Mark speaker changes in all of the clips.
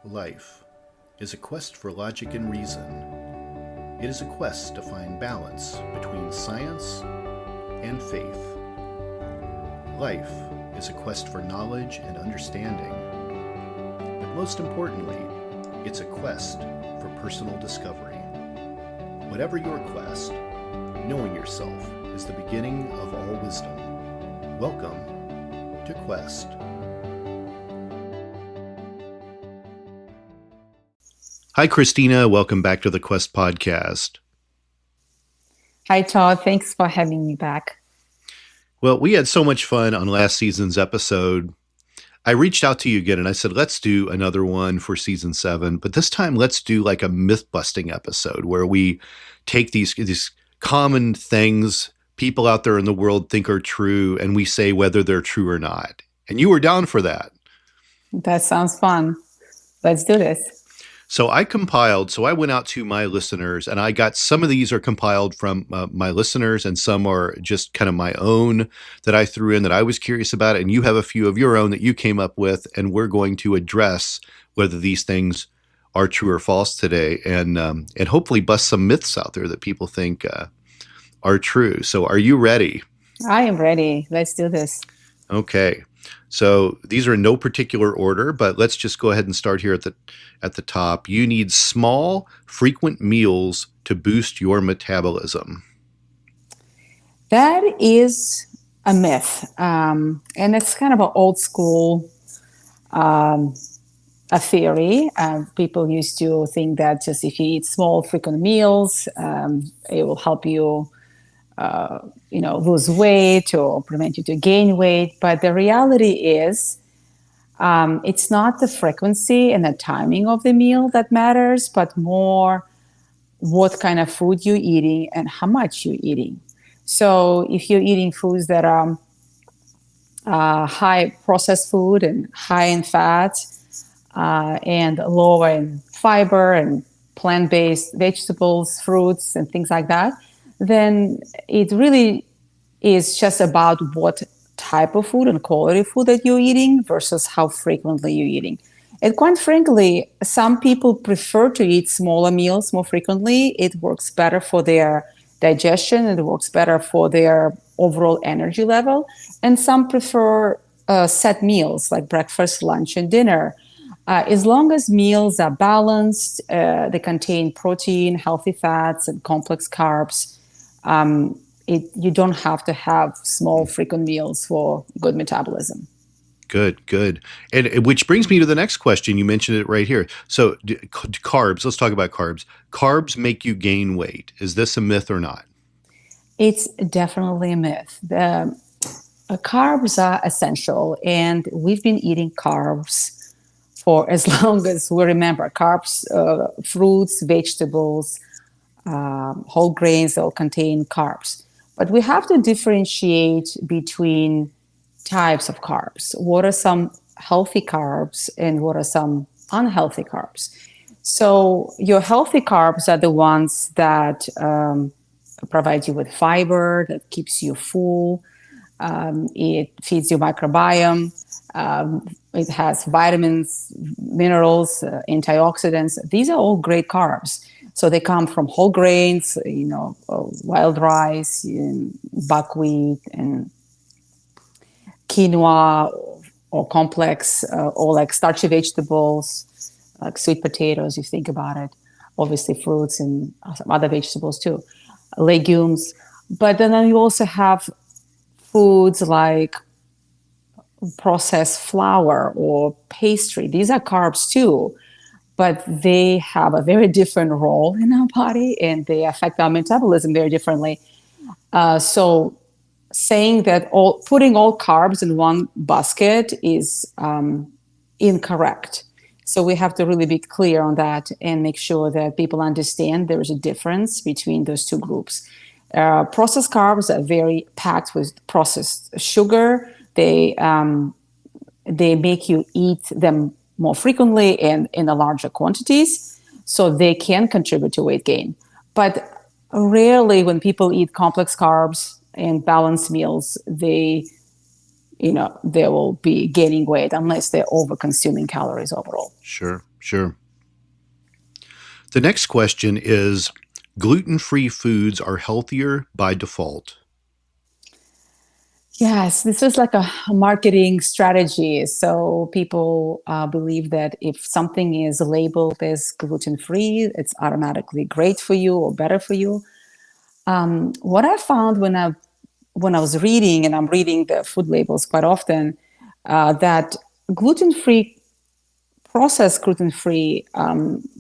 Speaker 1: Life is a quest for logic and reason. It is a quest to find balance between science and faith. Life is a quest for knowledge and understanding. But most importantly, it's a quest for personal discovery. Whatever your quest, knowing yourself is the beginning of all wisdom. Welcome to Quest. Hi, Kristina. Welcome back to the Quest podcast.
Speaker 2: Hi, Todd. Thanks for having me back.
Speaker 1: Well, we had so much fun on last season's episode. I reached out to you again and I said, let's do another one for season 7. But this time, let's do like a myth-busting episode where we take these common things people out there in the world think are true and we say whether they're true or not. And you were down for that.
Speaker 2: That sounds fun. Let's do this.
Speaker 1: So I went out to my listeners and I got some of these are compiled from my listeners and some are just kind of my own that I threw in that I was curious about. And you have a few of your own that you came up with, and we're going to address whether these things are true or false today and hopefully bust some myths out there that people think are true. So are you ready?
Speaker 2: I am ready. Let's do this.
Speaker 1: Okay. So these are in no particular order, but let's just go ahead and start here at the top. You need small, frequent meals to boost your metabolism.
Speaker 2: That is a myth. And it's kind of an old school a theory. People used to think that just if you eat small, frequent meals, it will help you lose weight or prevent you to gain weight. But the reality is it's not the frequency and the timing of the meal that matters, but more what kind of food you're eating and how much you're eating. So if you're eating foods that are high processed food and high in fat and lower in fiber and plant-based vegetables, fruits, and things like that, then it really is just about what type of food and quality of food that you're eating versus how frequently you're eating. And quite frankly, some people prefer to eat smaller meals more frequently. It works better for their digestion and it works better for their overall energy level. And some prefer set meals like breakfast, lunch, and dinner. As long as meals are balanced, they contain protein, healthy fats, and complex carbs, you don't have to have small, frequent meals for good metabolism.
Speaker 1: Good. And which brings me to the next question. You mentioned it right here. So carbs, let's talk about carbs. Carbs make you gain weight. Is this a myth or not?
Speaker 2: It's definitely a myth. Carbs are essential, and we've been eating carbs for as long as we remember. Carbs, fruits, vegetables, whole grains, all contain carbs. But we have to differentiate between types of carbs. What are some healthy carbs and what are some unhealthy carbs? So your healthy carbs are the ones that provide you with fiber, that keeps you full. It feeds your microbiome. It has vitamins, minerals, antioxidants. These are all great carbs. So they come from whole grains, wild rice, buckwheat, and quinoa, or complex, or like starchy vegetables, like sweet potatoes, you think about it. Obviously fruits and some other vegetables too, legumes. But then you also have foods like processed flour or pastry. These are carbs too, but they have a very different role in our body and they affect our metabolism very differently. So saying that putting all carbs in one basket is incorrect. So we have to really be clear on that and make sure that people understand there is a difference between those two groups. Processed carbs are very packed with processed sugar. They make you eat them more frequently and in a larger quantities, so they can contribute to weight gain. But rarely when people eat complex carbs and balanced meals, they will be gaining weight unless they're over consuming calories overall.
Speaker 1: Sure. Sure. The next question is, gluten-free foods are healthier by default.
Speaker 2: Yes, this is like a marketing strategy. So people believe that if something is labeled as gluten-free, it's automatically great for you or better for you. What I found when I was reading, and I'm reading the food labels quite often, that gluten-free, processed gluten-free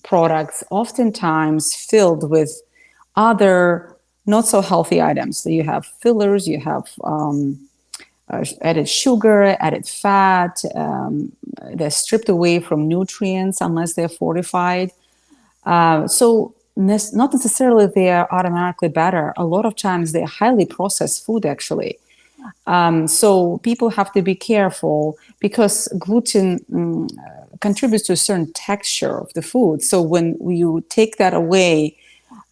Speaker 2: products oftentimes filled with other not so healthy items. So you have fillers, you have added sugar, added fat. They're stripped away from nutrients unless they're fortified. So not necessarily they are automatically better. A lot of times they're highly processed food, actually. So people have to be careful because gluten contributes to a certain texture of the food. So when you take that away,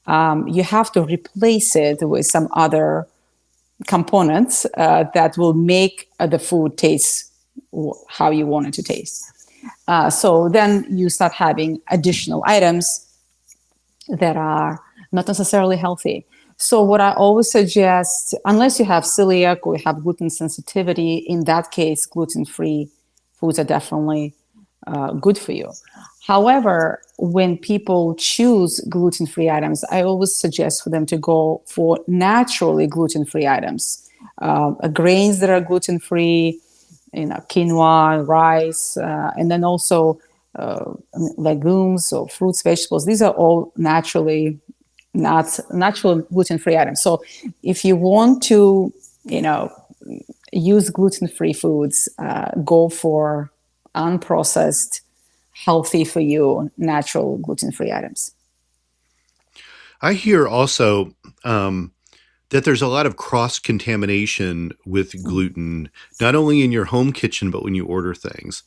Speaker 2: you have to replace it with some other components that will make the food taste how you want it to taste. So then you start having additional items that are not necessarily healthy. So what I always suggest, unless you have celiac or you have gluten sensitivity, in that case, gluten-free foods are definitely good for you. However, when people choose gluten-free items, I always suggest for them to go for naturally gluten-free items, grains that are gluten-free, quinoa, rice, and then also legumes or fruits, vegetables. These are all natural gluten-free items. So if you want to, use gluten-free foods, go for unprocessed, healthy for you, natural gluten-free items.
Speaker 1: I hear also that there's a lot of cross-contamination with gluten, not only in your home kitchen, but when you order things.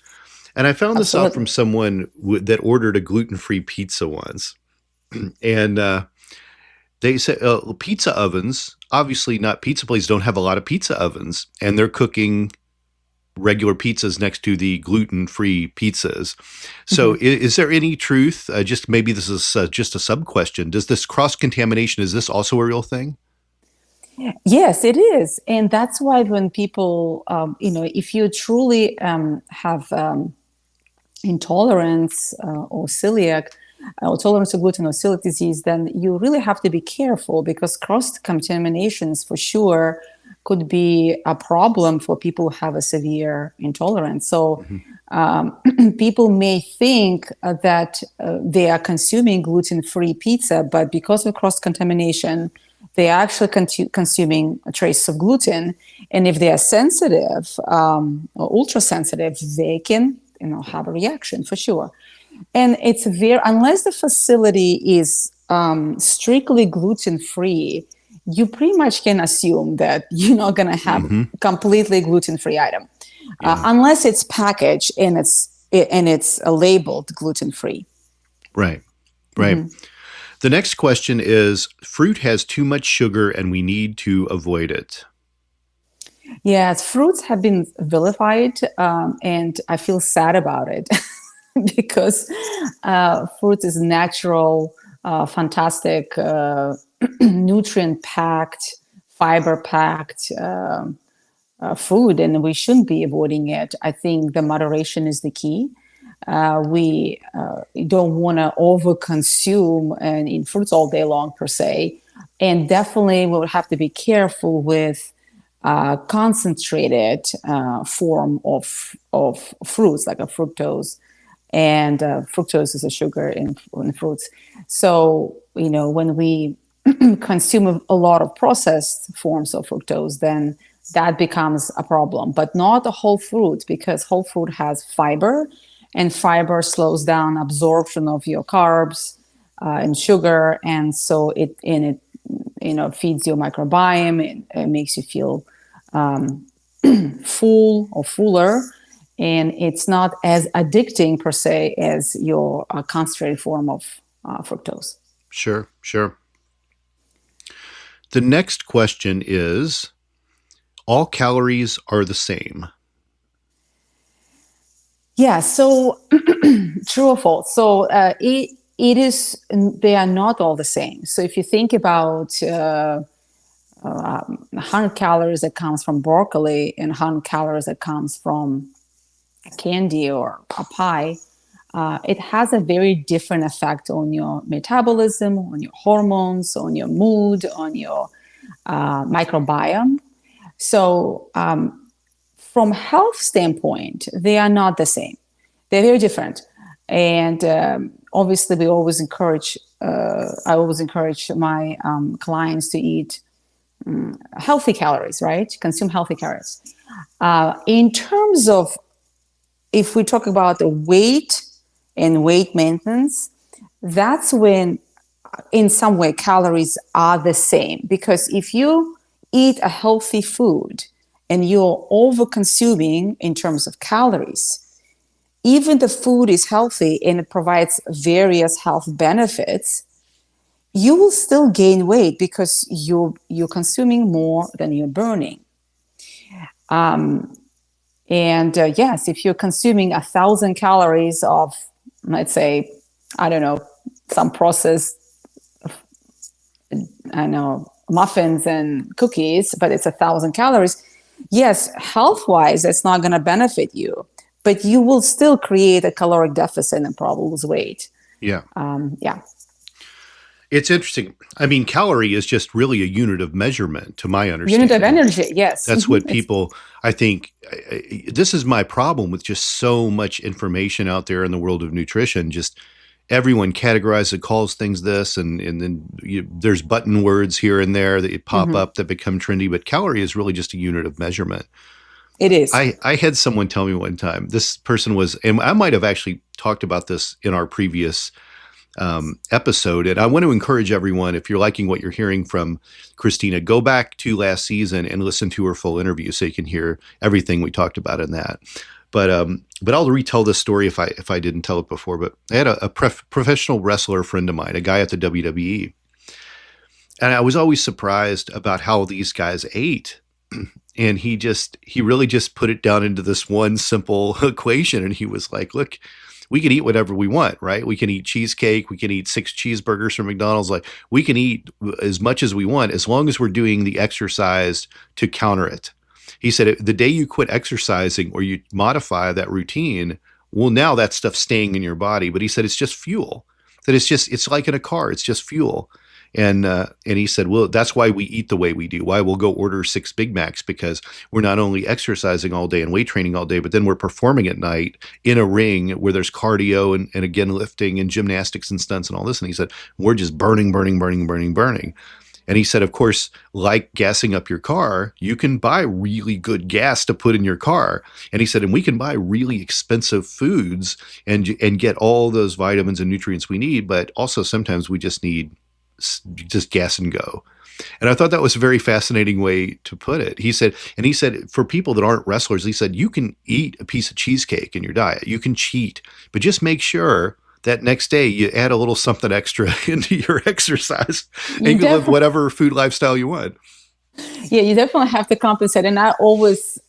Speaker 1: And I found this out from someone that ordered a gluten-free pizza once. And they said pizza ovens, obviously not pizza places don't have a lot of pizza ovens, and they're cooking regular pizzas next to the gluten-free pizzas. So is there any truth? Just maybe this is just a sub-question. Does this cross-contamination, is this also a real thing?
Speaker 2: Yes, it is. And that's why when people, if you truly have intolerance or celiac, or tolerance to gluten or celiac disease, then you really have to be careful because cross-contaminations for sure could be a problem for people who have a severe intolerance. So people may think that they are consuming gluten-free pizza, but because of cross-contamination, they are actually consuming a trace of gluten. And if they are sensitive or ultra sensitive, they can have a reaction for sure. And it's unless the facility is strictly gluten-free, you pretty much can assume that you're not going to have completely gluten-free item, unless it's packaged and it's labeled gluten-free.
Speaker 1: Right. The next question is, fruit has too much sugar and we need to avoid it.
Speaker 2: Yes, fruits have been vilified, and I feel sad about it because fruit is natural, fantastic, nutrient-packed, fiber-packed food, and we shouldn't be avoiding it. I think the moderation is the key. We don't want to overconsume and eat fruits all day long per se, and definitely we'll have to be careful with concentrated form of fruits like a fructose, and fructose is a sugar in fruits. So when we consume a lot of processed forms of fructose, then that becomes a problem, but not a whole fruit, because whole fruit has fiber, and fiber slows down absorption of your carbs and sugar, and so it feeds your microbiome. It makes you feel full or fuller, and it's not as addicting per se as your concentrated form of fructose.
Speaker 1: Sure. The next question is, all calories are the same.
Speaker 2: Yeah, so True or false? So it is. They are not all the same. So if you think about 100 calories that comes from broccoli and 100 calories that comes from a candy or a pie, it has a very different effect on your metabolism, on your hormones, on your mood, on your microbiome. So from health standpoint, they are not the same. They're very different. And obviously, we always encourage, I always encourage my clients to eat healthy calories, right? Consume healthy calories. In terms of, if we talk about the weight and weight maintenance, that's when, in some way, calories are the same. Because if you eat a healthy food and you're over consuming in terms of calories, even the food is healthy and it provides various health benefits, you will still gain weight because you're consuming more than you're burning. Yes, if you're consuming 1,000 calories of, let's say, I don't know, some processed, I know, muffins and cookies, but it's 1,000 calories. Yes, health-wise, it's not going to benefit you, but you will still create a caloric deficit and probably lose weight.
Speaker 1: Yeah.
Speaker 2: Yeah.
Speaker 1: It's interesting. I mean, calorie is just really a unit of measurement, to my understanding.
Speaker 2: Unit of energy, yes.
Speaker 1: That's what people, I think, this is my problem with just so much information out there in the world of nutrition. Just everyone categorizes it, calls things this, and then there's button words here and there that pop up that become trendy. But calorie is really just a unit of measurement.
Speaker 2: It is.
Speaker 1: I had someone tell me one time, this person was, and I might have actually talked about this in our previous episode. And I want to encourage everyone, if you're liking what you're hearing from Kristina, go back to last season and listen to her full interview so you can hear everything we talked about in that. But I'll retell this story if I didn't tell it before. But I had a professional wrestler friend of mine, a guy at the WWE. And I was always surprised about how these guys ate. And he really just put it down into this one simple equation. And he was like, look, we can eat whatever we want, right? We can eat cheesecake. We can eat 6 cheeseburgers from McDonald's. Like, we can eat as much as we want as long as we're doing the exercise to counter it. He said, the day you quit exercising or you modify that routine, well, now that stuff's staying in your body. But he said, it's just fuel. That it's like in a car. It's just fuel. And he said, well, that's why we eat the way we do, why we'll go order 6 Big Macs, because we're not only exercising all day and weight training all day, but then we're performing at night in a ring where there's cardio and again, lifting and gymnastics and stunts and all this. And he said, we're just burning. And he said, of course, like gassing up your car, you can buy really good gas to put in your car. And he said, and we can buy really expensive foods and get all those vitamins and nutrients we need. But also sometimes we just need just gas and go. And I thought that was a very fascinating way to put it. He said for people that aren't wrestlers, he said, you can eat a piece of cheesecake in your diet. You can cheat, but just make sure that next day you add a little something extra into your exercise and you can live whatever food lifestyle you want.
Speaker 2: Yeah, you definitely have to compensate. And I always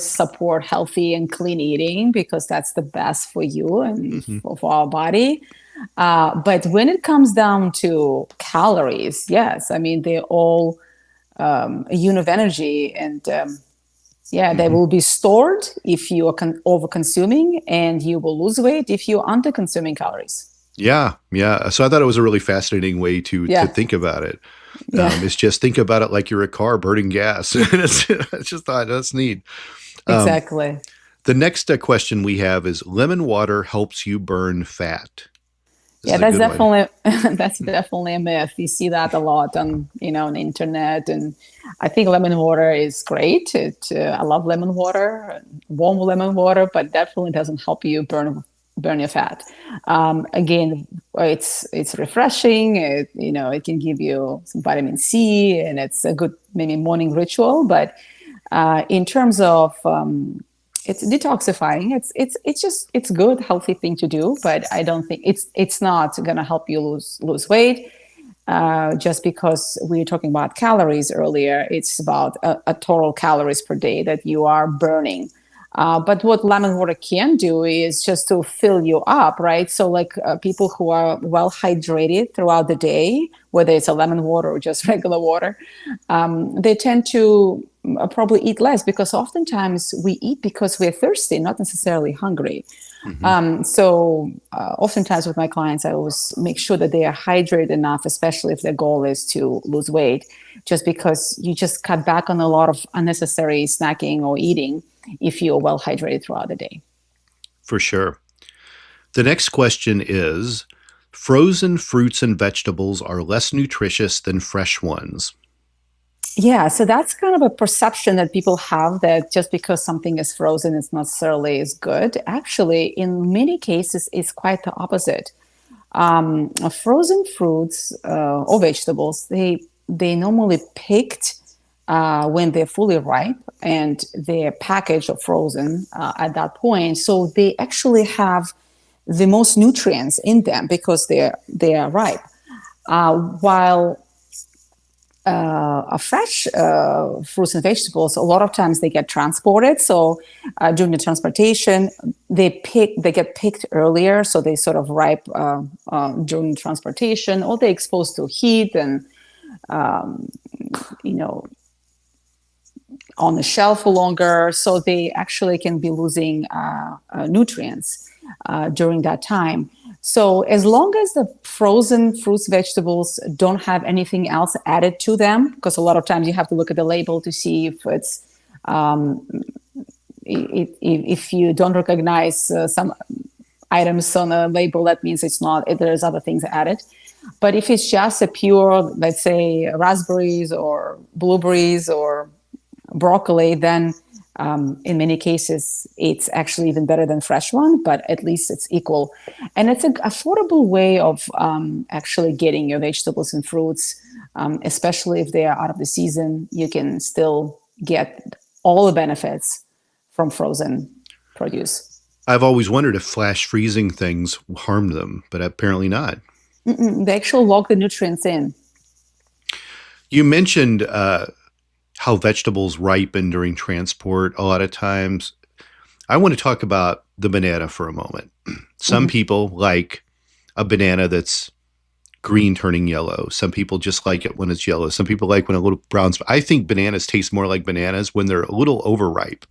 Speaker 2: support healthy and clean eating because that's the best for you and for our body. But when it comes down to calories, yes, I mean, they're all a unit of energy, and they will be stored if you are over consuming, and you will lose weight if you're under consuming calories.
Speaker 1: Yeah. So I thought it was a really fascinating way to think about it. It's just think about it like you're a car burning gas. I just thought that's neat.
Speaker 2: Exactly.
Speaker 1: The next question we have is lemon water helps you burn fat.
Speaker 2: That's definitely a myth. You see that a lot on the internet, and I think lemon water is great. I love lemon water, warm lemon water, but definitely doesn't help you burn your fat. Again, it's refreshing. It can give you some vitamin C, and it's a good maybe morning ritual. But in terms of it's detoxifying. It's good, healthy thing to do, but I don't think it's not going to help you lose weight. Just because we were talking about calories earlier, it's about a total calories per day that you are burning. But what lemon water can do is just to fill you up, right? So like people who are well hydrated throughout the day, whether it's a lemon water or just regular water, they tend to probably eat less, because oftentimes we eat because we're thirsty, not necessarily hungry. So oftentimes with my clients, I always make sure that they are hydrated enough, especially if their goal is to lose weight, just because you just cut back on a lot of unnecessary snacking or eating if you're well hydrated throughout the day.
Speaker 1: For sure. The next question is, frozen fruits and vegetables are less nutritious than fresh ones.
Speaker 2: Yeah, so that's kind of a perception that people have, that just because something is frozen, it's not necessarily as good. Actually, in many cases, it's quite the opposite. Frozen fruits or vegetables, they normally picked when they're fully ripe and they're packaged or frozen at that point. So they actually have the most nutrients in them because they are ripe. While fresh fruits and vegetables, a lot of times they get transported. So during the transportation, they get picked earlier, so they sort of ripe during transportation, or they're exposed to heat and on the shelf for longer. So they actually can be losing nutrients during that time. So as long as the frozen fruits, vegetables don't have anything else added to them, because a lot of times you have to look at the label to see if it's if you don't recognize some items on a label, that means it's not, there's other things added. But if it's just a pure, let's say, raspberries or blueberries or broccoli, then in many cases, it's actually even better than fresh one, but at least it's equal. And it's an affordable way of actually getting your vegetables and fruits, especially if they are out of the season. You can still get all the benefits from frozen produce.
Speaker 1: I've always wondered if flash freezing things harmed them, but apparently not.
Speaker 2: They actually lock the nutrients in.
Speaker 1: You mentioned how vegetables ripen during transport a lot of times. I want to talk about the banana for a moment. Some people like a banana that's green turning yellow. Some people just like it when it's yellow. Some people like when a little brown. I think bananas taste more like bananas when they're a little overripe,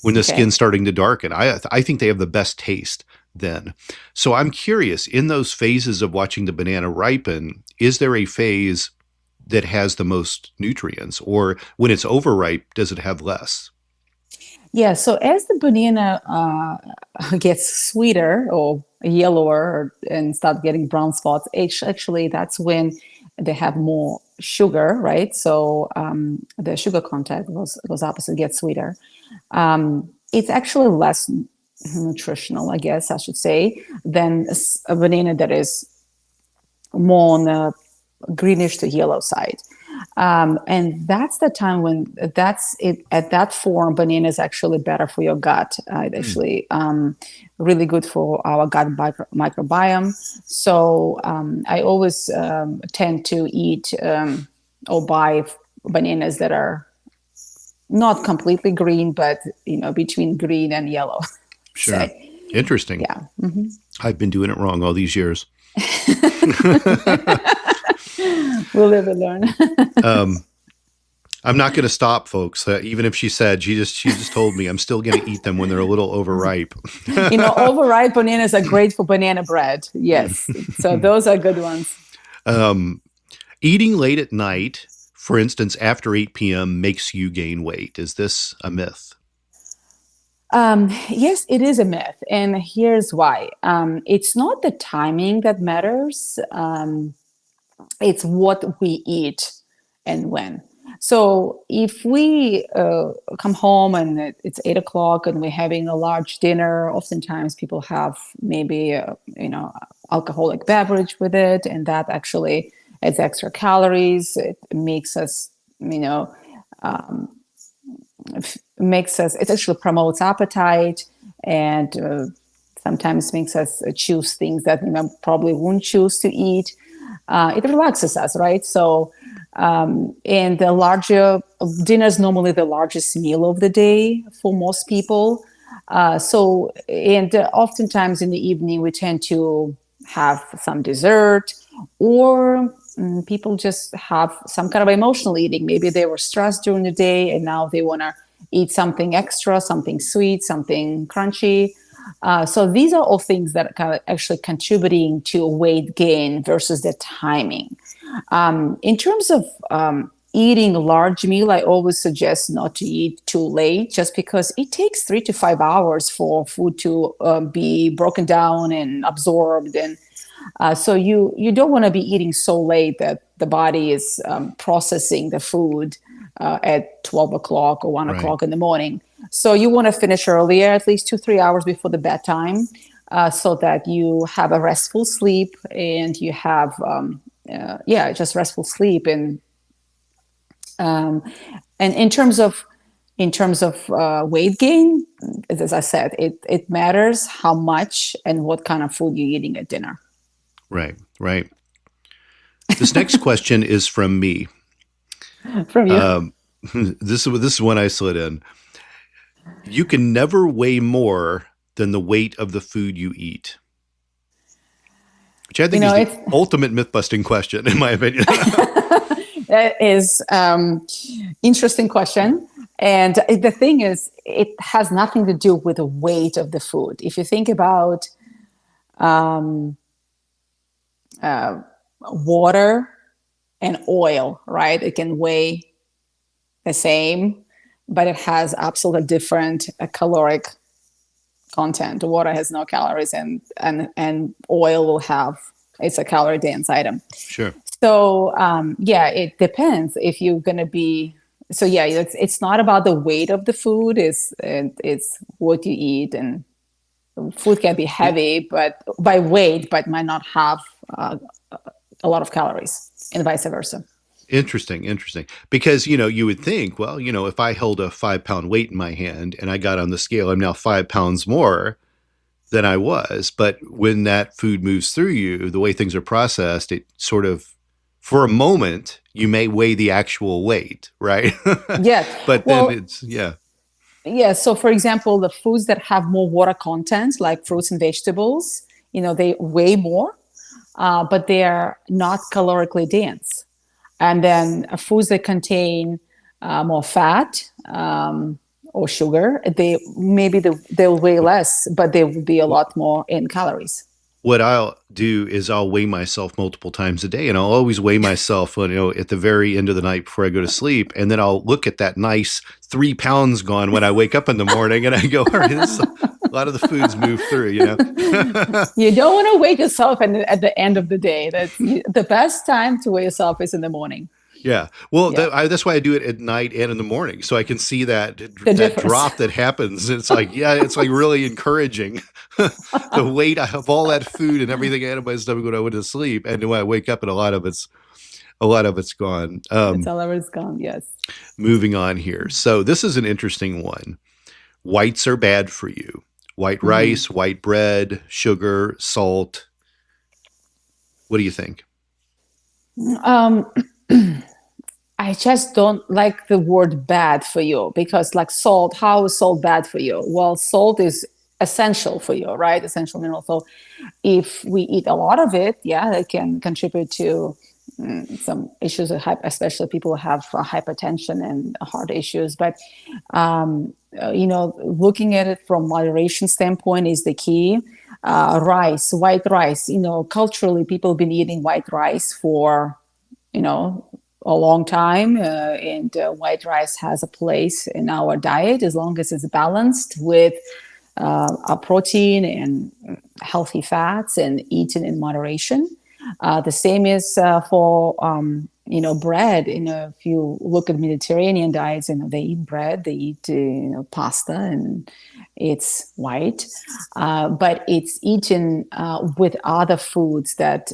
Speaker 1: when the skin's starting to darken. I think they have the best taste then. So I'm curious, in those phases of watching the banana ripen, is there a phase that has the most nutrients, or when it's overripe, does it have less?
Speaker 2: Yeah, so as the banana gets sweeter or yellower and start getting brown spots, actually that's when they have more sugar, right? So the sugar content goes up as it gets sweeter. It's actually less nutritional, I guess I should say, than a banana that is more on the greenish to yellow side. And that's the time when that's it. At that form, banana is actually better for your gut. It's actually really good for our gut microbiome. So I always tend to eat or buy bananas that are not completely green, but between green and yellow.
Speaker 1: Sure. Interesting.
Speaker 2: Yeah.
Speaker 1: I've been doing it wrong all these years.
Speaker 2: We'll live and learn.
Speaker 1: I'm not going to stop, folks. Even if she just told me, I'm still going to eat them when they're a little overripe.
Speaker 2: Overripe bananas are great for banana bread. Yes. So those are good ones.
Speaker 1: Eating late at night, for instance, after 8 p.m. makes you gain weight. Is this a myth?
Speaker 2: Yes, it is a myth. And here's why. It's not the timing that matters. It's what we eat and when. So if we come home and it's 8 o'clock and we're having a large dinner, oftentimes people have maybe alcoholic beverage with it, and that actually adds extra calories. It makes us, it actually promotes appetite, and sometimes makes us choose things that we probably wouldn't choose to eat. It relaxes us, right? So, and the larger dinner is normally the largest meal of the day for most people. And oftentimes in the evening, we tend to have some dessert, or people just have some kind of emotional eating. Maybe they were stressed during the day and now they want to eat something extra, something sweet, something crunchy. So these are all things that are kind of actually contributing to weight gain versus the timing. In terms of eating a large meal, I always suggest not to eat too late, just because it takes 3 to 5 hours for food to be broken down and absorbed. And so you don't want to be eating so late that the body is processing the food at 12 o'clock or 1
Speaker 1: Right.
Speaker 2: o'clock in the morning. So you want to finish earlier, at least 2-3 hours before the bedtime, so that you have a restful sleep and you have just restful sleep. And in terms of weight gain, as I said, it matters how much and what kind of food you're eating at dinner.
Speaker 1: Right. Right. This next question is from me.
Speaker 2: From you.
Speaker 1: This is one I slid in. You can never weigh more than the weight of the food you eat. Which I think is the ultimate myth-busting question, in my opinion.
Speaker 2: That is interesting question. And the thing is, it has nothing to do with the weight of the food. If you think about water and oil, right? It can weigh the same, but it has absolutely different caloric content. Water has no calories, and oil will have, it's a calorie dense item.
Speaker 1: Sure.
Speaker 2: So it depends if you're going to be. So it's not about the weight of the food. It's what you eat, and food can be heavy, but by weight, but might not have a lot of calories, and vice versa.
Speaker 1: Interesting. Because, you would think, well, if I held a 5-pound weight in my hand and I got on the scale, I'm now 5 pounds more than I was. But when that food moves through you, the way things are processed, it sort of, for a moment, you may weigh the actual weight, right?
Speaker 2: Yeah.
Speaker 1: But then it's, yeah.
Speaker 2: Yeah. So for example, the foods that have more water content, like fruits and vegetables, they weigh more, but they are not calorically dense. And then foods that contain more fat or sugar, they'll weigh less, but they will be a lot more in calories.
Speaker 1: What I'll do is I'll weigh myself multiple times a day, and I'll always weigh myself, at the very end of the night before I go to sleep. And then I'll look at that nice 3 pounds gone when I wake up in the morning, and I go, all right, a lot of the foods move through,
Speaker 2: You don't want to weigh yourself at the end of the day. That's the best time to weigh yourself is in the morning.
Speaker 1: Yeah. Well, that's why I do it at night and in the morning, so I can see that drop that happens. It's like, it's like really encouraging. The weight of all that food and everything I had in my stomach when I went to sleep, and when I wake up, and a lot of it's gone.
Speaker 2: It's all of it's gone. Yes.
Speaker 1: Moving on here. So this is an interesting one. Whites are bad for you. White rice, white bread, sugar, salt. What do you think?
Speaker 2: I just don't like the word bad for you, because like salt, how is salt bad for you? Well, salt is essential for you, right? Essential mineral. So if we eat a lot of it, it can contribute to some issues, especially people who have hypertension and heart issues. But, looking at it from moderation standpoint is the key. Rice, white rice, culturally people have been eating white rice for, a long time, and white rice has a place in our diet as long as it's balanced with a protein and healthy fats and eaten in moderation. The same is for bread. If you look at Mediterranean diets, they eat bread, they eat pasta, and it's white, but it's eaten with other foods that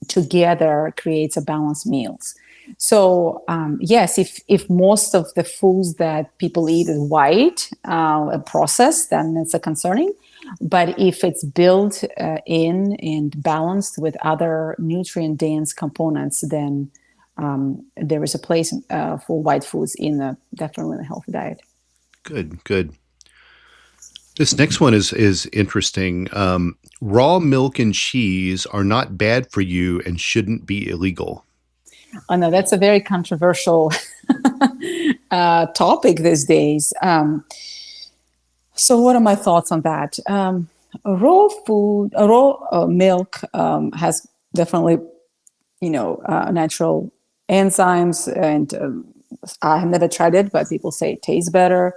Speaker 2: together creates a balanced meals. So yes, if most of the foods that people eat is white, processed, then it's a concerning. But if it's built in and balanced with other nutrient dense components, then there is a place for white foods definitely in a healthy diet.
Speaker 1: Good, good. This next one is interesting. Raw milk and cheese are not bad for you and shouldn't be illegal.
Speaker 2: Oh no, that's a very controversial topic these days. So what are my thoughts on that? Raw milk has definitely, natural enzymes, and I have never tried it, but people say it tastes better.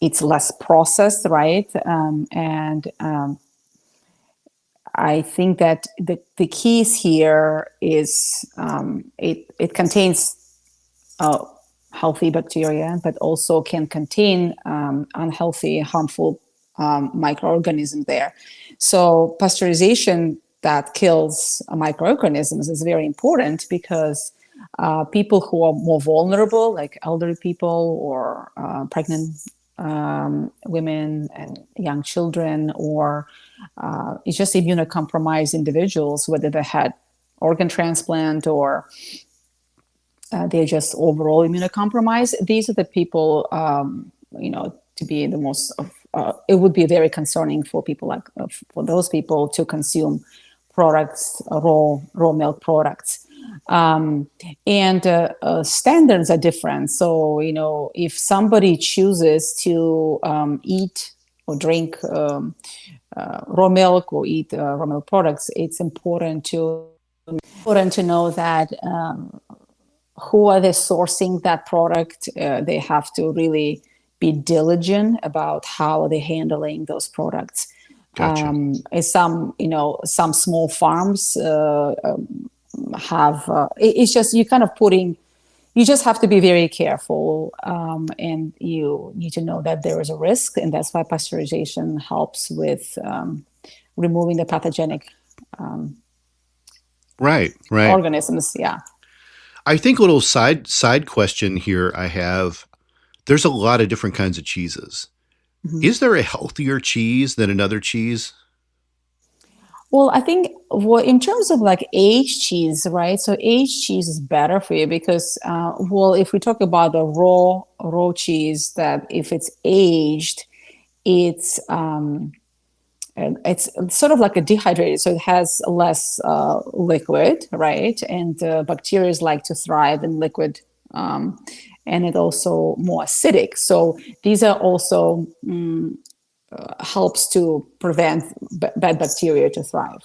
Speaker 2: It's less processed, right? And I think that the keys here is it contains healthy bacteria, but also can contain unhealthy, harmful microorganisms there. So pasteurization that kills microorganisms is very important because people who are more vulnerable, like elderly people or pregnant women and young children, or it's just immunocompromised individuals, whether they had organ transplant or they're just overall immunocompromised. These are the people, to be the most of. It would be very concerning for people for those people to consume products, raw milk products. And standards are different. So, if somebody chooses to eat or drink raw milk or eat raw milk products, it's important to know that who are they sourcing that product. They have to really be diligent about how they're handling those products.
Speaker 1: Gotcha.
Speaker 2: Some small farms have it's just you kind of you just have to be very careful, and you need to know that there is a risk, and that's why pasteurization helps with removing the pathogenic
Speaker 1: Right.
Speaker 2: organisms. Yeah.
Speaker 1: I think a little side question here I have, there's a lot of different kinds of cheeses.
Speaker 2: Mm-hmm.
Speaker 1: Is there a healthier cheese than another cheese?
Speaker 2: Well, I think in terms of like aged cheese, right? So aged cheese is better for you because, if we talk about the raw cheese, that if it's aged, it's sort of like a dehydrated, so it has less liquid, right? And bacteria like to thrive in liquid, and it also more acidic. So these are also helps to prevent bad bacteria to thrive.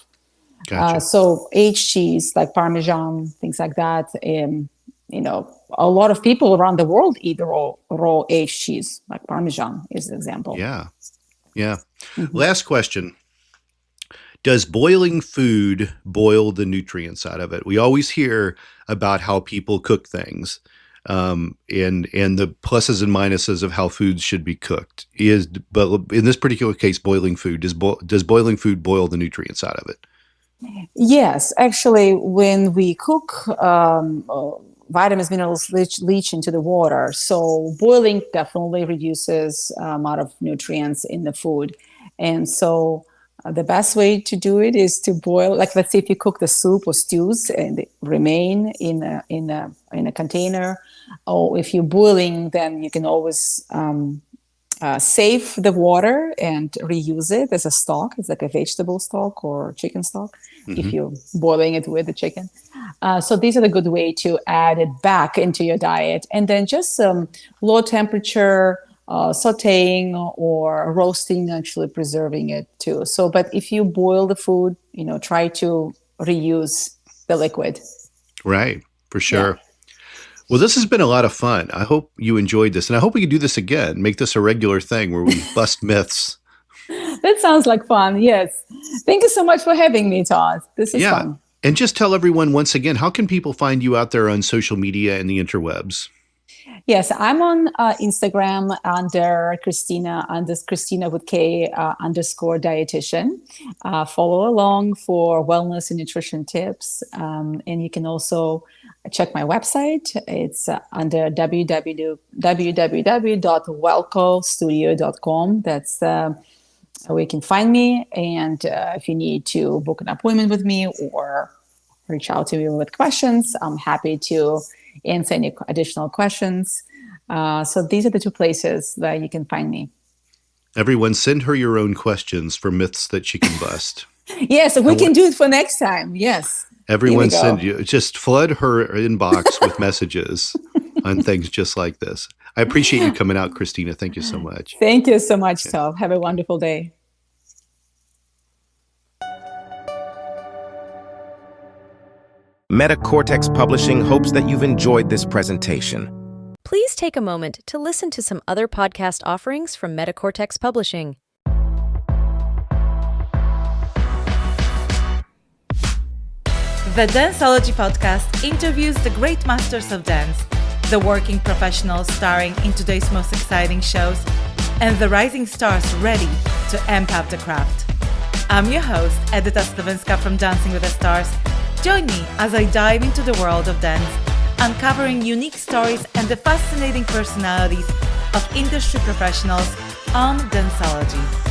Speaker 1: Gotcha.
Speaker 2: So aged cheese like Parmesan, things like that. A lot of people around the world eat raw aged cheese, like Parmesan is an example.
Speaker 1: Yeah. Yeah.
Speaker 2: Mm-hmm.
Speaker 1: Last question. Does boiling food boil the nutrients out of it? We always hear about how people cook things, and the pluses and minuses of how foods should be cooked. But in this particular case, boiling food, does boiling food boil the nutrients out of it?
Speaker 2: Yes, actually, when we cook, vitamins, minerals leach into the water. So boiling definitely reduces amount of nutrients in the food, and so the best way to do it is to boil. Like, let's say if you cook the soup or stews and they remain in a container, or if you're boiling, then you can always save the water and reuse it as a stock. It's like a vegetable stock or chicken stock, if you're boiling it with the chicken. So these are the good way to add it back into your diet. And then just low temperature sauteing or roasting, actually preserving it too. So, but if you boil the food, try to reuse the liquid.
Speaker 1: Right, for sure.
Speaker 2: Yeah.
Speaker 1: Well, this has been a lot of fun. I hope you enjoyed this, and I hope we can do this again, make this a regular thing where we bust myths.
Speaker 2: That sounds like fun. Yes. Thank you so much for having me, Todd. This is fun.
Speaker 1: And just tell everyone once again, how can people find you out there on social media and the interwebs?
Speaker 2: Yes, I'm on Instagram under Kristina with K _ dietitian. Follow along for wellness and nutrition tips. And you can also check my website. It's under www.welcostudio.com. That's where you can find me. And if you need to book an appointment with me or reach out to me with questions, I'm happy to answer any additional questions. So these are the two places that you can find me.
Speaker 1: Everyone, send her your own questions for myths that she can bust.
Speaker 2: Yes, we can do it for next time. Yes.
Speaker 1: Everyone just flood her inbox with messages on things just like this. I appreciate you coming out, Kristina. Thank you so much.
Speaker 2: Thank you so much, Tom. Have a wonderful day.
Speaker 3: MetaCortex Publishing hopes that you've enjoyed this presentation.
Speaker 4: Please take a moment to listen to some other podcast offerings from MetaCortex Publishing.
Speaker 5: The Danceology podcast interviews the great masters of dance, the working professionals starring in today's most exciting shows, and the rising stars ready to amp up the craft. I'm your host, Edyta Stawenska from Dancing with the Stars. Join me as I dive into the world of dance, uncovering unique stories and the fascinating personalities of industry professionals on Danceology.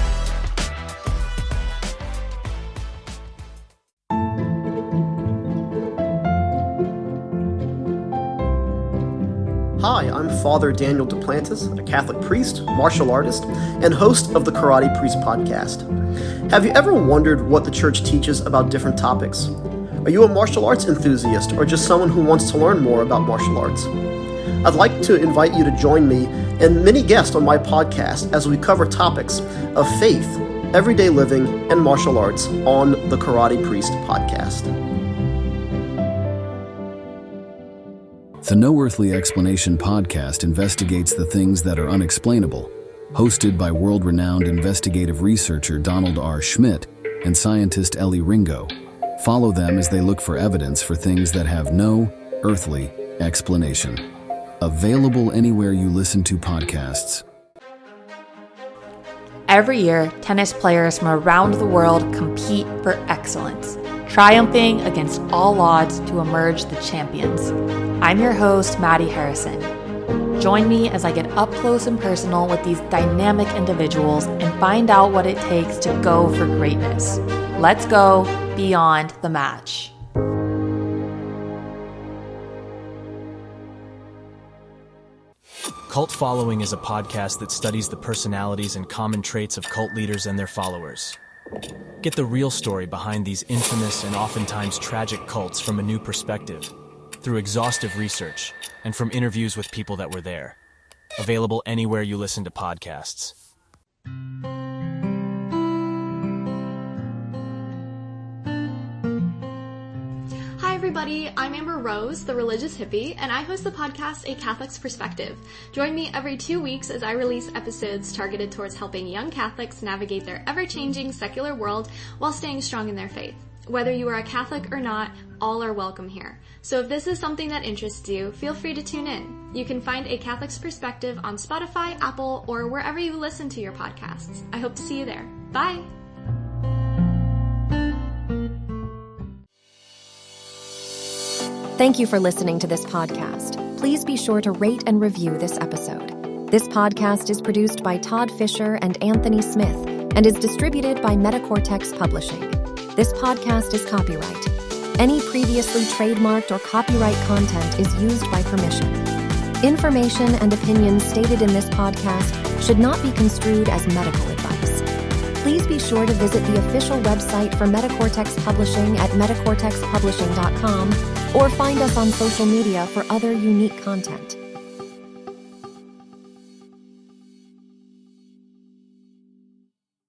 Speaker 6: Hi, I'm Father Daniel Duplantis, a Catholic priest, martial artist, and host of the Karate Priest podcast. Have you ever wondered what the church teaches about different topics? Are you a martial arts enthusiast or just someone who wants to learn more about martial arts? I'd like to invite you to join me and many guests on my podcast as we cover topics of faith, everyday living, and martial arts on the Karate Priest podcast.
Speaker 7: The No Earthly Explanation podcast investigates the things that are unexplainable, hosted by world-renowned investigative researcher Donald R. Schmidt and scientist Ellie Ringo. Follow them as they look for evidence for things that have no earthly explanation. Available anywhere you listen to podcasts.
Speaker 8: Every year, tennis players from around the world compete for excellence, triumphing against all odds to emerge the champions. I'm your host, Maddie Harrison. Join me as I get up close and personal with these dynamic individuals and find out what it takes to go for greatness. Let's go beyond the match.
Speaker 9: Cult Following is a podcast that studies the personalities and common traits of cult leaders and their followers. Get the real story behind these infamous and oftentimes tragic cults from a new perspective, through exhaustive research, and from interviews with people that were there. Available anywhere you listen to podcasts.
Speaker 10: Hi everybody, I'm Amber Rose, the religious hippie, and I host the podcast A Catholic's Perspective. Join me every 2 weeks as I release episodes targeted towards helping young Catholics navigate their ever-changing secular world while staying strong in their faith. Whether you are a Catholic or not, all are welcome here. So if this is something that interests you, feel free to tune in. You can find A Catholic's Perspective on Spotify, Apple, or wherever you listen to your podcasts. I hope to see you there. Bye!
Speaker 4: Thank you for listening to this podcast. Please be sure to rate and review this episode. This podcast is produced by Todd Fisher and Anthony Smith and is distributed by MetaCortex Publishing. This podcast is copyright. Any previously trademarked or copyright content is used by permission. Information and opinions stated in this podcast should not be construed as medical advice. Please be sure to visit the official website for MetaCortex Publishing at metacortexpublishing.com or find us on social media for other unique content.